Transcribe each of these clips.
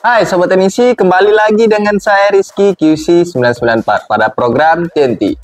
Hai Sobat Teknisi, kembali lagi dengan saya Rizky QC 994 pada program TNT.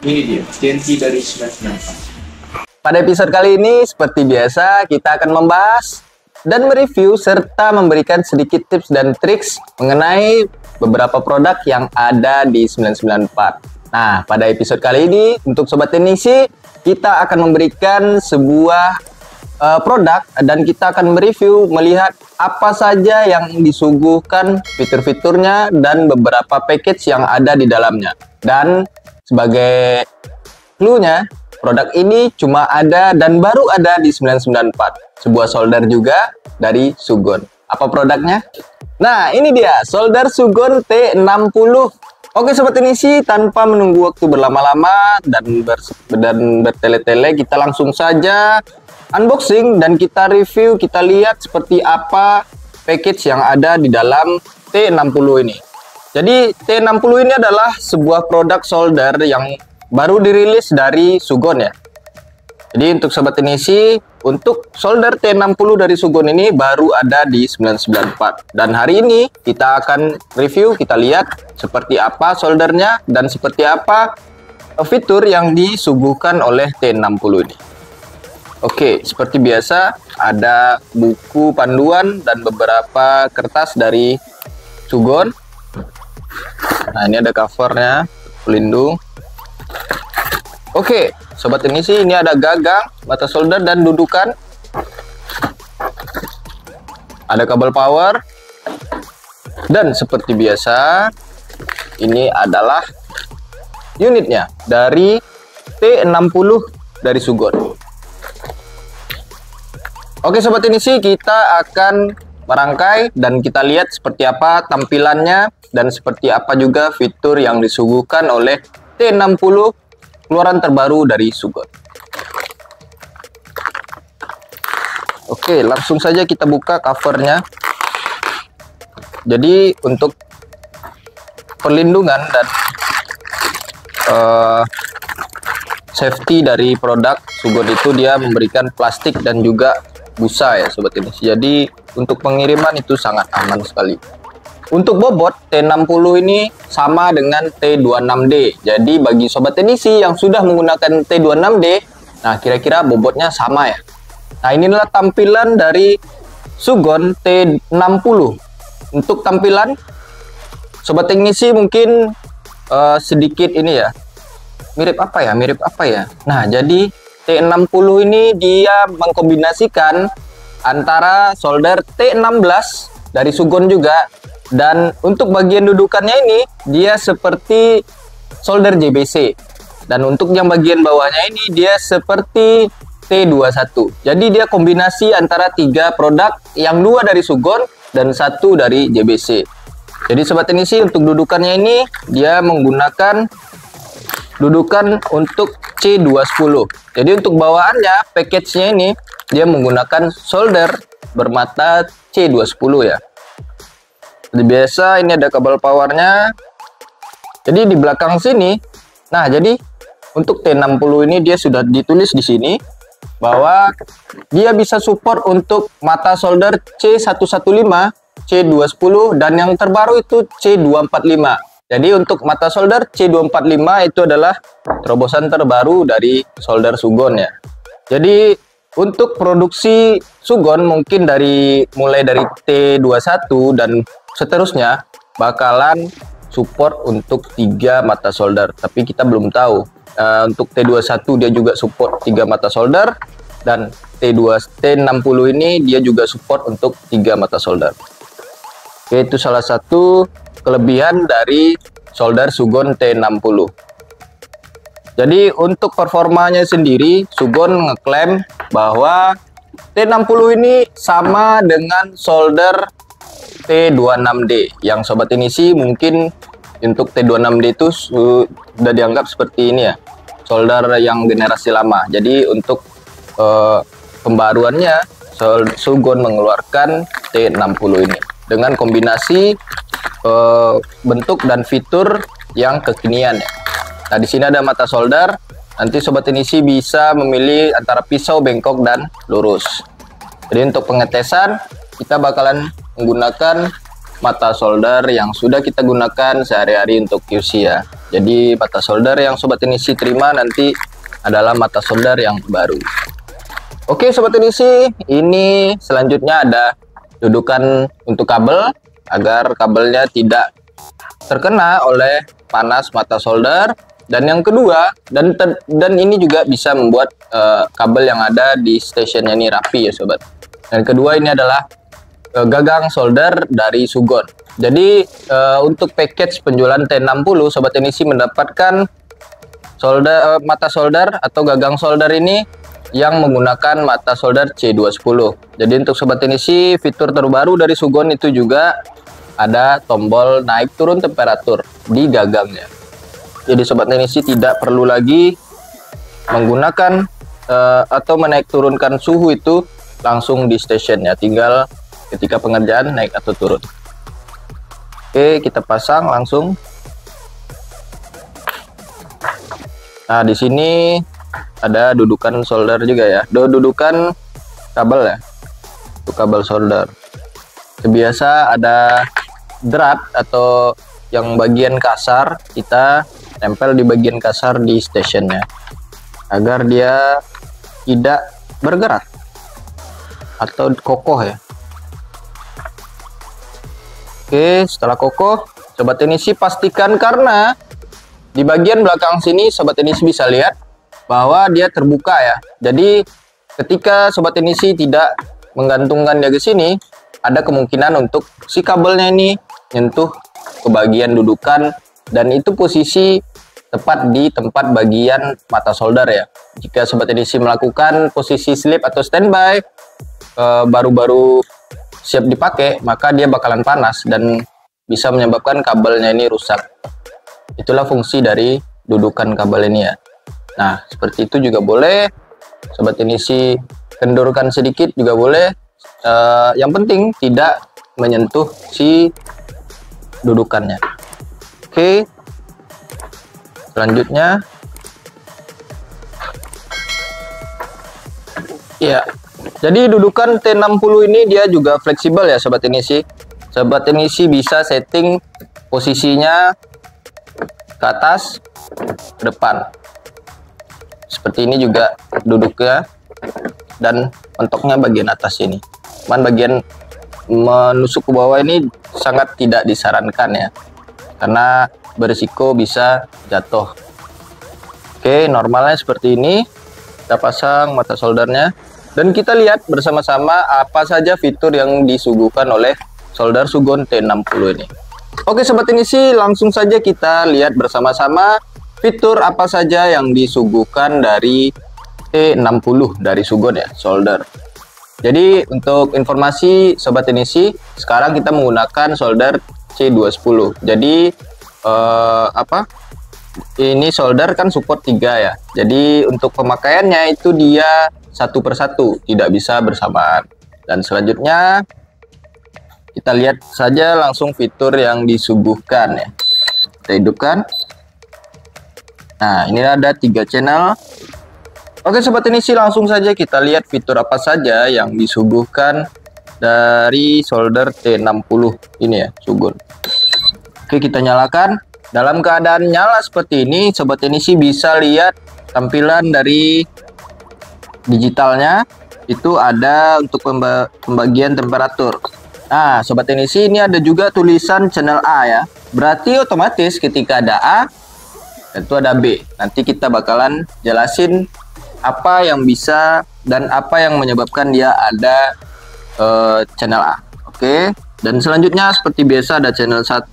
Ini dia, TNT dari 994. Pada episode kali ini, seperti biasa, kita akan membahas dan mereview serta memberikan sedikit tips dan triks mengenai beberapa produk yang ada di 994. Nah, pada episode kali ini, untuk Sobat Teknisi, kita akan memberikan sebuah produk dan kita akan mereview melihat apa saja yang disuguhkan, fitur-fiturnya, dan beberapa package yang ada di dalamnya. Dan sebagai clue-nya, produk ini cuma ada dan baru ada di 994. Sebuah solder juga dari Sugon. Apa produknya? Nah, ini dia, solder Sugon T60. Oke Sobat Teknisi, tanpa menunggu waktu berlama-lama dan bertele-tele, kita langsung saja unboxing dan kita review, kita lihat seperti apa package yang ada di dalam T60 ini. Jadi T60 ini adalah sebuah produk solder yang baru dirilis dari Sugon ya. Jadi untuk Sobat Teknisi, untuk solder T60 dari Sugon ini baru ada di 994. Dan hari ini kita akan review, kita lihat seperti apa soldernya dan seperti apa fitur yang disuguhkan oleh T60 ini. Oke, seperti biasa ada buku panduan dan beberapa kertas dari Sugon. Nah, ini ada covernya, pelindung. Oke, Sobat Teknisi, ini ada gagang, mata solder, dan dudukan. Ada kabel power. Dan seperti biasa, ini adalah unitnya dari T60 dari Sugon. Oke Sobat Teknisi, kita akan merangkai dan kita lihat seperti apa tampilannya dan seperti apa juga fitur yang disuguhkan oleh T60 keluaran terbaru dari Sugon. Oke, langsung saja kita buka covernya. Jadi untuk perlindungan dan safety dari produk Sugon itu dia memberikan plastik dan juga busa ya Sobat Teknisi. Jadi untuk pengiriman itu sangat aman sekali. Untuk bobot T60 ini sama dengan T26D. Jadi bagi Sobat Teknisi yang sudah menggunakan T26D, nah kira-kira bobotnya sama ya. Nah, inilah tampilan dari Sugon T60. Untuk tampilan Sobat Teknisi mungkin sedikit ini ya. Mirip apa ya? Nah, jadi T60 ini dia mengkombinasikan antara solder T16 dari Sugon juga, dan untuk bagian dudukannya ini dia seperti solder JBC, dan untuk yang bagian bawahnya ini dia seperti T21. Jadi dia kombinasi antara tiga produk, yang dua dari Sugon dan satu dari JBC. Jadi Sobat Teknisi, untuk dudukannya ini dia menggunakan dudukan untuk C210. Jadi untuk bawaannya, package-nya ini dia menggunakan solder bermata C210 ya. Seperti biasa, ini ada kabel powernya. Jadi di belakang sini, nah jadi untuk T60 ini dia sudah ditulis di sini bahwa dia bisa support untuk mata solder C115, C210, dan yang terbaru itu C245. Jadi untuk mata solder C245 itu adalah terobosan terbaru dari solder Sugon ya. Jadi untuk produksi Sugon mungkin mulai dari T21 dan seterusnya bakalan support untuk 3 mata solder. Tapi kita belum tahu. Untuk T21 dia juga support 3 mata solder, dan T60 ini dia juga support untuk 3 mata solder. Oke, itu salah satu kelebihan dari solder Sugon T60. Jadi untuk performanya sendiri, Sugon ngeklaim bahwa T60 ini sama dengan solder T26D yang Sobat Teknisi mungkin Untuk T26D itu sudah dianggap seperti ini ya, solder yang generasi lama. Jadi untuk pembaruannya Sugon mengeluarkan T60 ini dengan kombinasi bentuk dan fitur yang kekinian ya. Nah, di sini ada mata solder. Nanti sobat Inisi bisa memilih antara pisau, bengkok, dan lurus. Jadi untuk pengetesan kita bakalan menggunakan mata solder yang sudah kita gunakan sehari-hari untuk QC ya. Jadi mata solder yang sobat Inisi terima nanti adalah mata solder yang baru. Oke sobat Inisi, ini selanjutnya ada dudukan untuk kabel agar kabelnya tidak terkena oleh panas mata solder. Dan yang kedua, dan ini juga bisa membuat kabel yang ada di stationnya ini rapi ya sobat. Dan kedua ini adalah gagang solder dari Sugon. Jadi untuk package penjualan T60 sobat Inisi mendapatkan mata solder atau gagang solder ini yang menggunakan mata solder C210. Jadi untuk sobat Inisi, fitur terbaru dari Sugon itu juga ada tombol naik turun temperatur di gagangnya. Jadi sobat Inisi tidak perlu lagi menggunakan atau menaik turunkan suhu itu langsung di stationnya, tinggal ketika pengerjaan naik atau turun. Oke, kita pasang langsung. Nah, di sini ada dudukan solder juga ya, dudukan kabel ya, untuk kabel solder. Biasa ada drat atau yang bagian kasar, kita tempel di bagian kasar di stationnya agar dia tidak bergerak atau kokoh ya. Oke, setelah kokoh sobat Inisi pastikan, karena di bagian belakang sini sobat Inisi bisa lihat bahwa dia terbuka ya. Jadi ketika sobat Inisi tidak menggantungkan dia ke sini, ada kemungkinan untuk si kabelnya ini nyentuh ke bagian dudukan, dan itu posisi tepat di tempat bagian mata solder ya. Jika sobat Inisi melakukan posisi sleep atau standby baru-baru siap dipakai, maka dia bakalan panas dan bisa menyebabkan kabelnya ini rusak. Itulah fungsi dari dudukan kabel ini ya. Nah, seperti itu juga boleh. Sobat Inisi kendorkan sedikit juga boleh. Yang penting tidak menyentuh si dudukannya. Oke. Selanjutnya ya, jadi dudukan T60 ini dia juga fleksibel ya sobat Inisi. Sobat Inisi bisa setting posisinya ke atas, ke depan. Seperti ini juga duduknya, dan mentoknya bagian atas ini. Cuman bagian menusuk ke bawah ini sangat tidak disarankan ya, karena berisiko bisa jatuh. Oke, normalnya seperti ini. Kita pasang mata soldernya dan kita lihat bersama-sama apa saja fitur yang disuguhkan oleh solder Sugon T60 ini. Oke sobat Inisi, langsung saja kita lihat bersama-sama fitur apa saja yang disuguhkan dari T60 dari Sugon ya, solder. Jadi untuk informasi sobat Inisi, sekarang kita menggunakan solder C210. Jadi ini solder kan support 3 ya. Jadi untuk pemakaiannya itu dia satu persatu, tidak bisa bersamaan. Dan selanjutnya kita lihat saja langsung fitur yang disuguhkan ya. Kita hidupkan. Nah, ini ada 3 channel. Oke sobat Inisi, langsung saja kita lihat fitur apa saja yang disuguhkan dari solder T60 ini ya, Sugon. Oke, kita nyalakan. Dalam keadaan nyala seperti ini, sobat Inisi bisa lihat tampilan dari digitalnya. Itu ada untuk pembagian temperatur. Nah, sobat Inisi, ini ada juga tulisan channel A ya. Berarti otomatis ketika ada A, itu ada B. Nanti kita bakalan jelasin apa yang bisa dan apa yang menyebabkan dia ada channel A. Oke. Dan selanjutnya seperti biasa ada channel 1,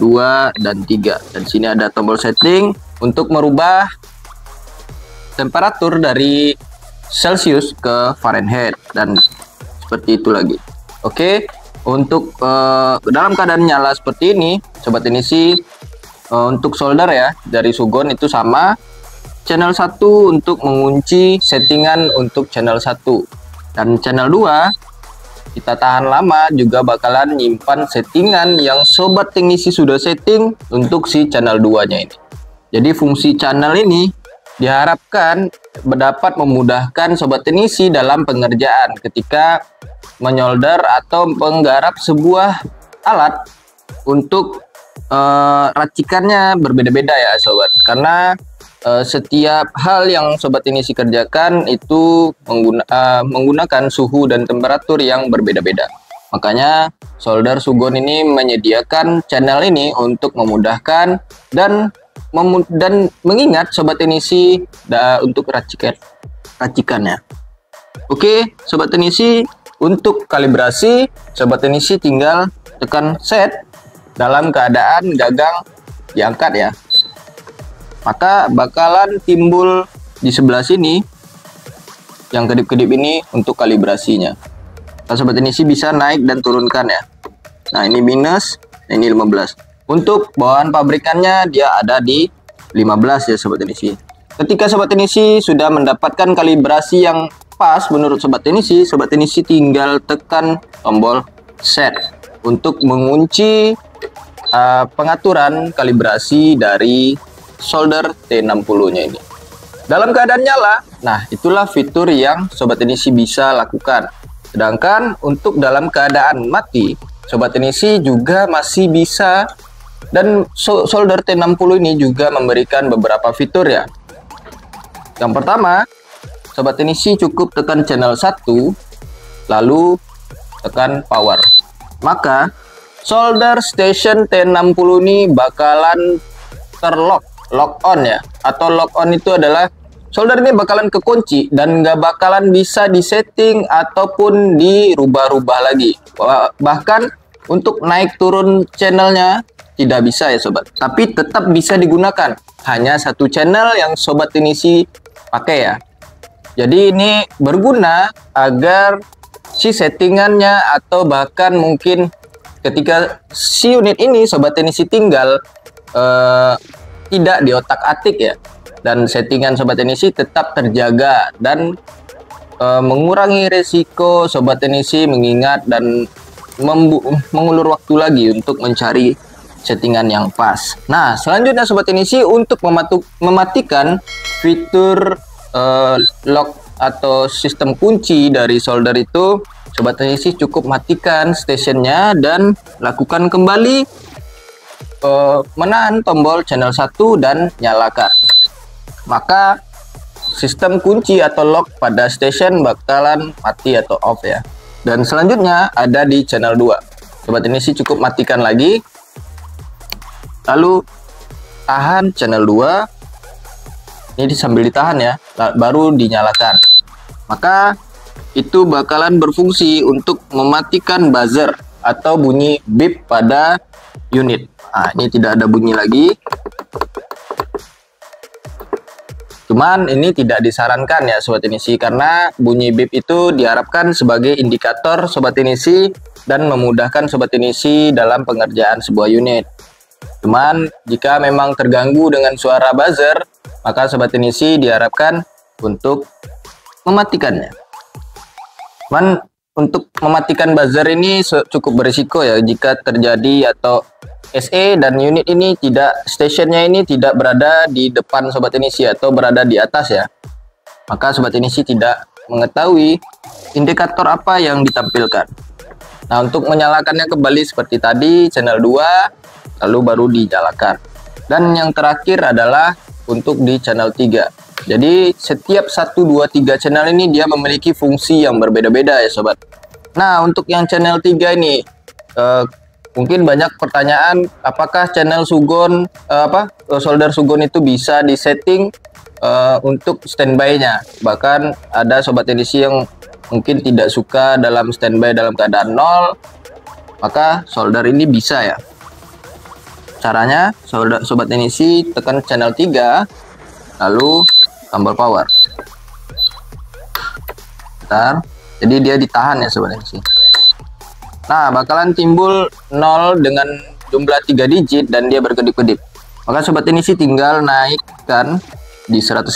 2, dan 3. Dan sini ada tombol setting untuk merubah temperatur dari Celsius ke Fahrenheit, dan seperti itu lagi. Oke. Untuk dalam keadaan nyala seperti ini, sobat Inisi, untuk solder ya dari Sugon itu sama. Channel 1 untuk mengunci settingan untuk channel 1, dan channel 2 kita tahan lama juga bakalan nyimpan settingan yang sobat teknisi sudah setting untuk si channel 2 nya ini. Jadi fungsi channel ini diharapkan dapat memudahkan sobat teknisi dalam pengerjaan ketika menyolder atau menggarap sebuah alat untuk racikannya berbeda-beda ya sobat, karena setiap hal yang sobat Inisi kerjakan itu menggunakan suhu dan temperatur yang berbeda-beda. Makanya solder Sugon ini menyediakan channel ini untuk memudahkan dan mengingat sobat Inisi untuk racikannya. Oke sobat Inisi, untuk kalibrasi sobat Inisi tinggal tekan set dalam keadaan gagang diangkat ya. Maka bakalan timbul di sebelah sini yang kedip-kedip ini untuk kalibrasinya. Nah, sobat Inisi bisa naik dan turunkan ya. Nah ini minus, ini 15. Untuk bawaan pabrikannya dia ada di 15 ya sobat Inisi. Ketika sobat Inisi sudah mendapatkan kalibrasi yang pas menurut sobat Inisi tinggal tekan tombol set untuk mengunci pengaturan kalibrasi dari solder T60 nya ini. Dalam keadaan nyala, nah itulah fitur yang sobat Inisi bisa lakukan. Sedangkan untuk dalam keadaan mati, sobat Inisi juga masih bisa, dan solder T60 ini juga memberikan beberapa fitur ya. Yang pertama, sobat Inisi cukup tekan channel 1 lalu tekan power, maka solder station T60 ini bakalan lock on ya, atau lock on itu adalah solder ini bakalan kekunci dan nggak bakalan bisa disetting ataupun dirubah-rubah lagi. Bahkan untuk naik turun channelnya tidak bisa ya sobat, tapi tetap bisa digunakan, hanya satu channel yang sobat Inisi pakai ya. Jadi ini berguna agar si settingannya atau bahkan mungkin ketika si unit ini sobat Inisi tinggal tidak di otak-atik ya, dan settingan sobat Inisi tetap terjaga dan mengurangi resiko sobat Inisi mengingat dan mengulur waktu lagi untuk mencari settingan yang pas. Nah selanjutnya sobat Inisi, untuk mematikan fitur lock atau sistem kunci dari solder itu, sobat Inisi cukup matikan stationnya dan lakukan kembali menahan tombol channel 1 dan nyalakan. Maka sistem kunci atau lock pada station bakalan mati atau off ya. Dan selanjutnya ada di channel 2. Sobat Inisi cukup matikan lagi, lalu tahan channel 2. Ini sambil ditahan ya, baru dinyalakan. Maka itu bakalan berfungsi untuk mematikan buzzer atau bunyi beep pada unit. Nah, ini tidak ada bunyi lagi. Cuman ini tidak disarankan ya sobat Inisi, karena bunyi beep itu diharapkan sebagai indikator sobat Inisi dan memudahkan sobat Inisi dalam pengerjaan sebuah unit. Cuman jika memang terganggu dengan suara buzzer, maka sobat Inisi diharapkan untuk mematikannya. Cuman untuk mematikan buzzer ini cukup berisiko ya jika terjadi atau SE dan unit ini stationnya ini tidak berada di depan sobat Inisi atau berada di atas ya. Maka sobat Inisi tidak mengetahui indikator apa yang ditampilkan. Nah untuk menyalakannya kembali seperti tadi, channel 2 lalu baru dinyalakan. Dan yang terakhir adalah untuk di channel 3. Jadi setiap 1, 2, 3 channel ini dia memiliki fungsi yang berbeda-beda ya sobat. Nah untuk yang channel 3 ini mungkin banyak pertanyaan, apakah channel Sugon solder Sugon itu bisa disetting untuk standby-nya. Bahkan ada sobat Inisi yang mungkin tidak suka dalam standby dalam keadaan 0, maka solder ini bisa ya. Caranya sobat Inisi tekan channel 3 lalu tombol power. Bentar. Jadi dia ditahan ya sobat Inisi. Nah, bakalan timbul 0 dengan jumlah 3 digit dan dia berkedip-kedip. Maka sobat teknisi tinggal naikkan di 150,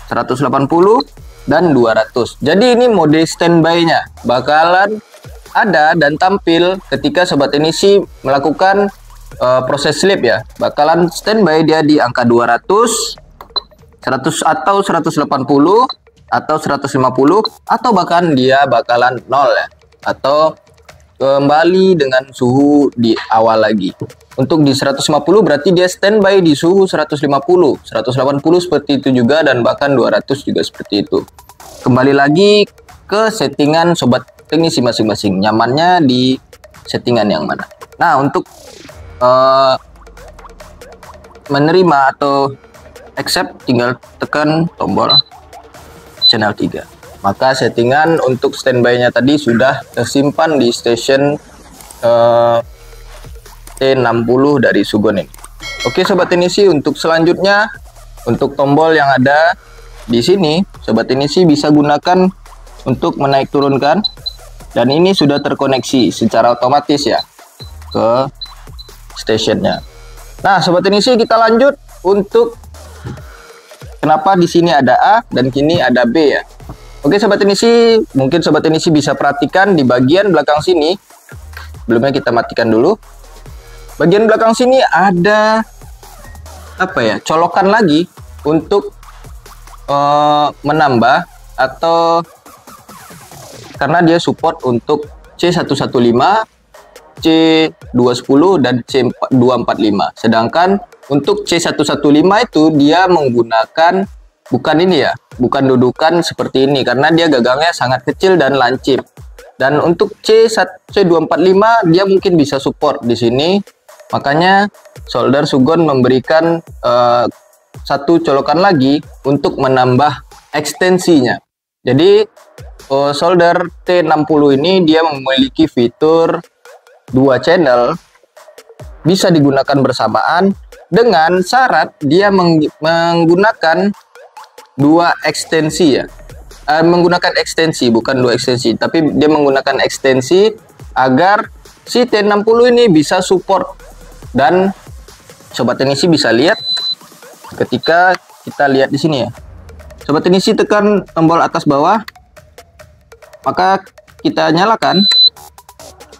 180, dan 200. Jadi ini mode standby-nya bakalan ada dan tampil ketika sobat teknisi melakukan proses sleep ya. Bakalan standby dia di angka 200, 100 atau 180 atau 150, atau bahkan dia bakalan 0 ya, atau kembali dengan suhu di awal lagi. Untuk di 150 berarti dia standby di suhu 150, 180 seperti itu juga, dan bahkan 200 juga seperti itu. Kembali lagi ke settingan sobat teknisi masing-masing, nyamannya di settingan yang mana. Nah, untuk menerima atau accept tinggal tekan tombol channel 3. Maka settingan untuk standby-nya tadi sudah tersimpan di station T60 dari Sugon ini. Oke sobat teknisi, untuk selanjutnya untuk tombol yang ada di sini sobat teknisi bisa gunakan untuk menaik turunkan, dan ini sudah terkoneksi secara otomatis ya ke stationnya. Nah sobat teknisi, kita lanjut untuk kenapa di sini ada A dan kini ada B ya. Oke sobat teknisi, mungkin sobat teknisi bisa perhatikan di bagian belakang sini. Sebelumnya kita matikan dulu. Bagian belakang sini ada apa ya? Colokan lagi untuk menambah, atau karena dia support untuk C115, C210 dan C245. Sedangkan untuk C115 itu dia menggunakan bukan ini ya, bukan dudukan seperti ini karena dia gagangnya sangat kecil dan lancip. Dan untuk C245 dia mungkin bisa support di sini. Makanya solder Sugon memberikan satu colokan lagi untuk menambah ekstensinya. Jadi solder T60 ini dia memiliki fitur 2 channel, bisa digunakan bersamaan dengan syarat dia menggunakan 2 ekstensi ya. Menggunakan ekstensi, bukan 2 ekstensi, tapi dia menggunakan ekstensi agar si T60 ini bisa support. Dan sobat teknisi bisa lihat ketika kita lihat di sini ya. Sobat teknisi tekan tombol atas bawah, maka kita nyalakan.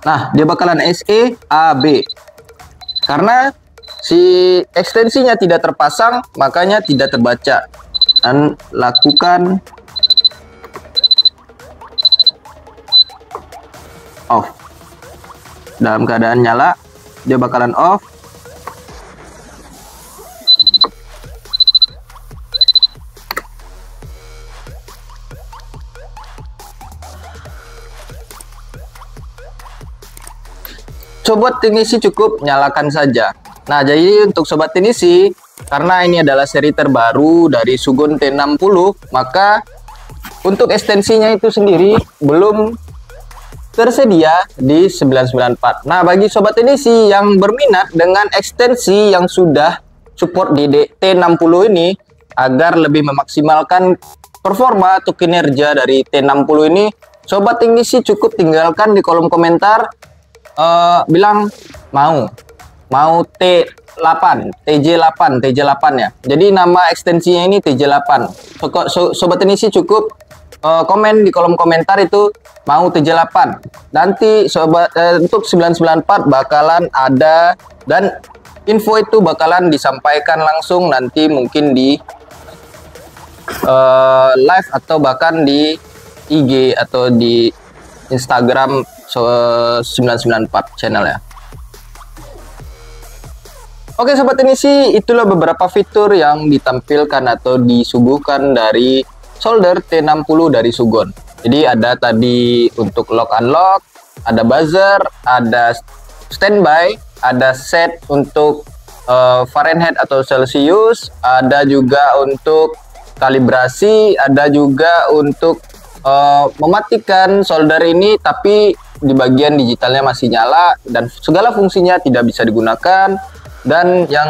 Nah, dia bakalan SE AB. Karena si ekstensinya tidak terpasang, makanya tidak terbaca. Dan lakukan off. Dalam keadaan nyala, dia bakalan off. Sobat teknisi cukup nyalakan saja. Nah, jadi untuk sobat teknisi, karena ini adalah seri terbaru dari Sugon T60, maka untuk ekstensinya itu sendiri belum tersedia di 994. Nah, bagi sobat teknisi yang berminat dengan ekstensi yang sudah support di T60 ini, agar lebih memaksimalkan performa atau kinerja dari T60 ini, sobat teknisi cukup tinggalkan di kolom komentar bilang mau T8, TJ8 ya. Jadi nama ekstensinya ini TJ8. Sobat teknisi cukup komen di kolom komentar itu mau TJ8. Nanti sobat untuk 994 bakalan ada, dan info itu bakalan disampaikan langsung nanti mungkin di live atau bahkan di IG atau di Instagram 994 channel ya. Oke sobat teknisi, itulah beberapa fitur yang ditampilkan atau disuguhkan dari solder T60 dari Sugon. Jadi ada tadi untuk lock unlock, ada buzzer, ada standby, ada set untuk Fahrenheit atau Celsius, ada juga untuk kalibrasi, ada juga untuk mematikan solder ini tapi di bagian digitalnya masih nyala dan segala fungsinya tidak bisa digunakan. Dan yang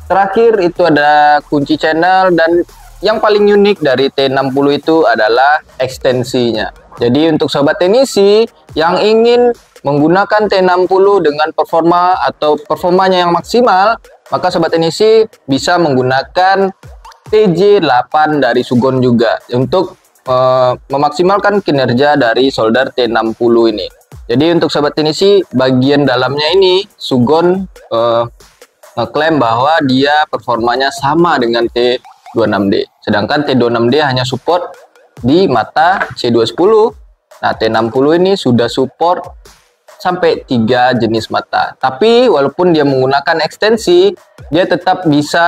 terakhir itu ada kunci channel, dan yang paling unik dari T60 itu adalah ekstensinya. Jadi untuk sobat teknisi yang ingin menggunakan T60 dengan performanya yang maksimal, maka sobat teknisi bisa menggunakan TJ8 dari Sugon juga untuk memaksimalkan kinerja dari solder T60 ini. Jadi untuk sobat teknisi, bagian dalamnya ini Sugon ngeklaim bahwa dia performanya sama dengan T26D. Sedangkan T26D hanya support di mata C210. Nah, T60 ini sudah support sampai 3 jenis mata. Tapi walaupun dia menggunakan ekstensi, dia tetap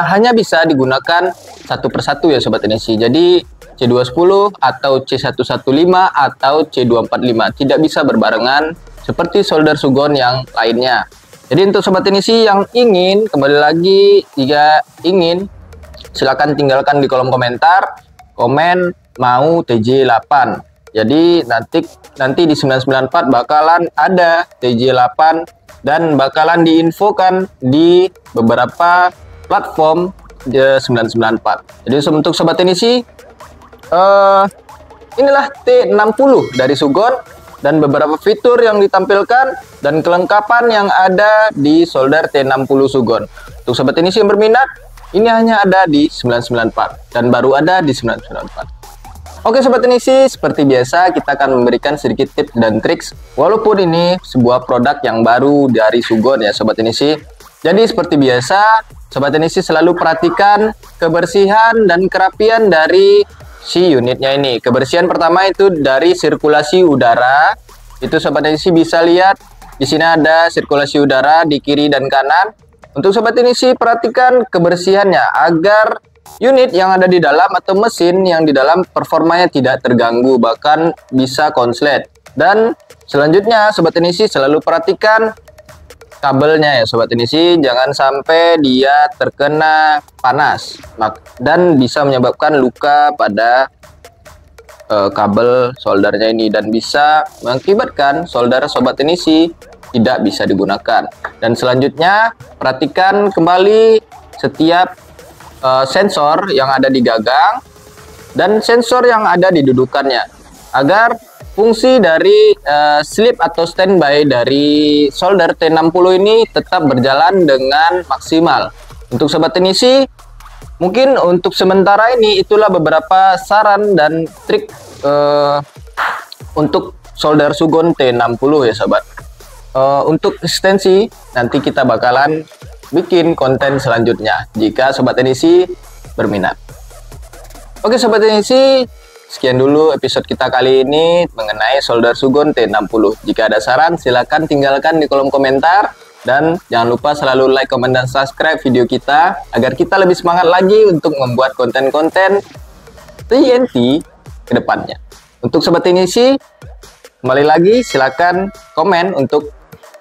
hanya bisa digunakan satu persatu ya sobat teknisi. Jadi C210 atau C115 atau C245 tidak bisa berbarengan seperti solder Sugon yang lainnya. Jadi untuk sobat teknisi yang ingin, kembali lagi, jika ingin, silahkan tinggalkan di kolom komentar, komen mau TJ8. Jadi nanti di 994 bakalan ada TJ8 dan bakalan diinfokan di beberapa platform 994. Jadi untuk sobat teknisi, inilah T60 dari Sugon dan beberapa fitur yang ditampilkan dan kelengkapan yang ada di solder T60 Sugon. Untuk sobat teknisi yang berminat, ini hanya ada di 994 dan baru ada di 994. Oke sobat teknisi, seperti biasa kita akan memberikan sedikit tips dan triks walaupun ini sebuah produk yang baru dari Sugon ya sobat teknisi. Jadi seperti biasa, sobat teknisi selalu perhatikan kebersihan dan kerapian dari si unitnya ini. Kebersihan pertama itu dari sirkulasi udara. Itu sobat teknisi bisa lihat di sini ada sirkulasi udara di kiri dan kanan. Untuk sobat teknisi perhatikan kebersihannya agar unit yang ada di dalam atau mesin yang di dalam performanya tidak terganggu, bahkan bisa konslet. Dan selanjutnya sobat teknisi selalu perhatikan kabelnya ya sobat teknisi, jangan sampai dia terkena panas dan bisa menyebabkan luka pada kabel soldernya ini dan bisa mengakibatkan solder sobat teknisi tidak bisa digunakan. Dan selanjutnya perhatikan kembali setiap sensor yang ada di gagang dan sensor yang ada di dudukannya agar fungsi dari sleep atau standby dari solder T60 ini tetap berjalan dengan maksimal. Untuk sobat teknisi, mungkin untuk sementara ini itulah beberapa saran dan trik untuk solder Sugon T60 ya sobat. Untuk ekstensi nanti kita bakalan bikin konten selanjutnya jika sobat teknisi berminat. Oke sobat teknisi, sekian dulu episode kita kali ini mengenai solder Sugon T60. Jika ada saran silahkan tinggalkan di kolom komentar dan jangan lupa selalu like, komen, dan subscribe video kita agar kita lebih semangat lagi untuk membuat konten-konten TNT ke depannya. Untuk sobat teknisi, kembali lagi silahkan komen untuk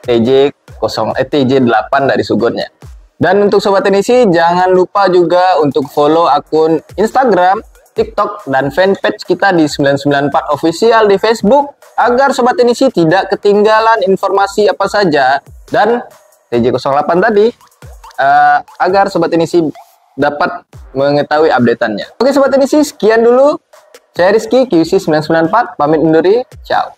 TJ8 dari Sugonnya. Dan untuk sobat teknisi jangan lupa juga untuk follow akun Instagram, TikTok, dan fanpage kita di 994 official di Facebook agar sobat teknisi tidak ketinggalan informasi apa saja dan TJ08 tadi agar sobat teknisi dapat mengetahui updateannya. Oke sobat teknisi, sekian dulu. Saya Rizky QC 994 pamit undur diri. Ciao.